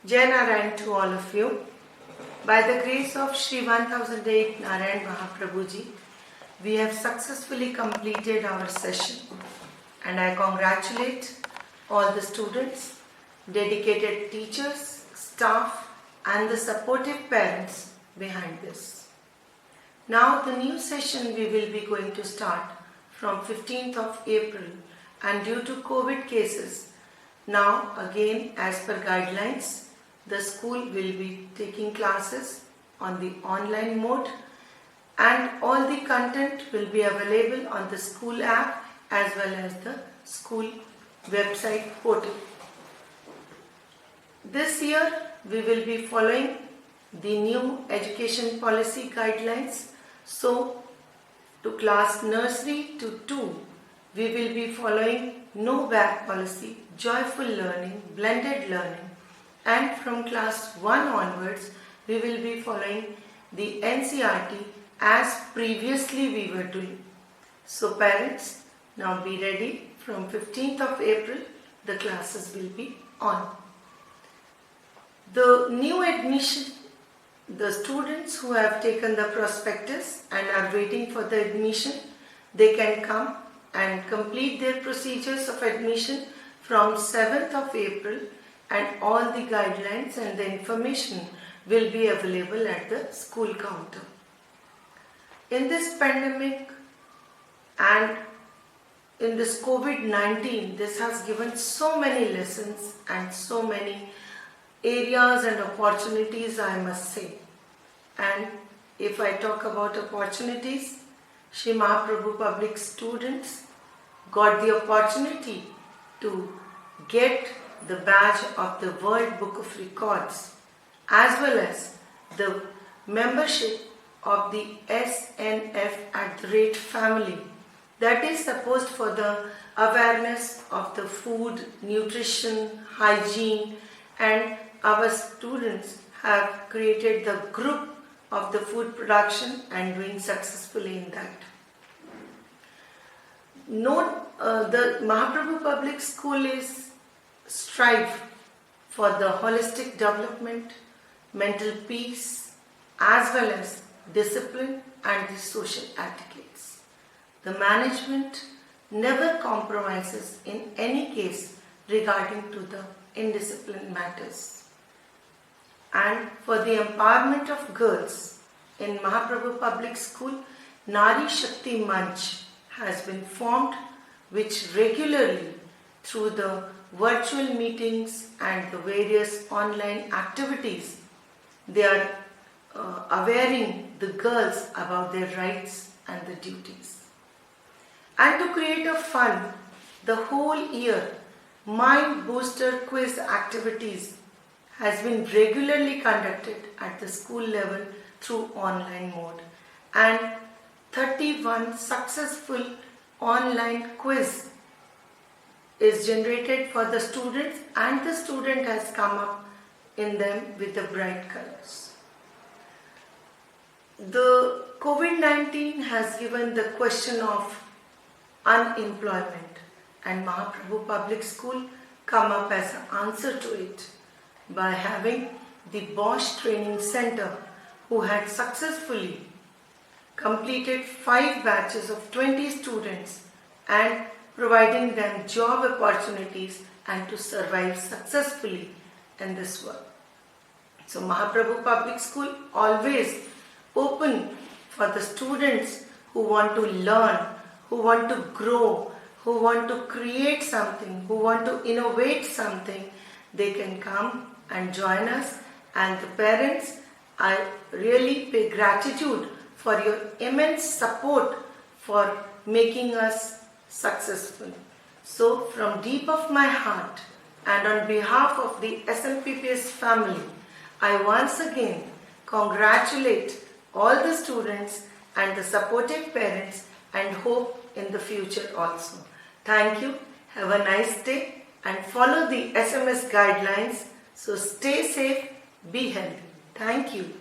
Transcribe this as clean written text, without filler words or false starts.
Jai Narayan to all of you. By the grace of Shri 1008 Narayan Mahaprabhuji, we have successfully completed our session, and I congratulate all the students, dedicated teachers, staff and the supportive parents behind this. Now the new session we will be going to start from 15th of April, and due to COVID cases, now again as per guidelines, the school will be taking classes on the online mode, and all the content will be available on the school app as well as the school website portal. This year we will be following the new education policy guidelines. So to class nursery to 2, we will be following no bag policy, joyful learning, blended learning, and from class 1 onwards we will be following the NCERT as previously we were doing. So parents, now be ready. From 15th of April the classes will be on. The new admission, the students who have taken the prospectus and are waiting for the admission, they can come and complete their procedures of admission from 7th of April, and all the guidelines and the information will be available at the school counter. In this pandemic and in this COVID-19, this has given so many lessons and so many areas and opportunities, I must say. And if I talk about opportunities, Shri Mahaprabhu Public students got the opportunity to get the badge of the World Book of Records as well as the membership of the SNF family, that is supposed for the awareness of the food, nutrition, hygiene, and our students have created the group of the food production and doing successfully in that. The Mahaprabhu Public School is strive for the holistic development, mental peace, as well as discipline and the social etiquettes. The management never compromises in any case regarding to the indiscipline matters. And for the empowerment of girls in Mahaprabhu Public School, Nari Shakti Manch has been formed, which regularly through the virtual meetings and the various online activities, they are awareing the girls about their rights and the duties. And to create a fun, the whole year Mind Booster quiz activities has been regularly conducted at the school level through online mode, and 31 successful online quiz is generated for the students, and the student has come up in them with the bright colors. The COVID-19 has given the question of unemployment, and Mahaprabhu Public School come up as an answer to it by having the Bosch Training Center, who had successfully completed 5 batches of 20 students and providing them job opportunities and to survive successfully in this world. So Mahaprabhu Public School always open for the students who want to learn, who want to grow, who want to create something, who want to innovate something. They can come and join us, and the parents, I really pay gratitude for your immense support for making us successful. So from deep of my heart and on behalf of the SLPPS family, I once again congratulate all the students and the supportive parents and hope in the future also. Thank you. Have a nice day and follow the SMS guidelines. So stay safe, be healthy. Thank you.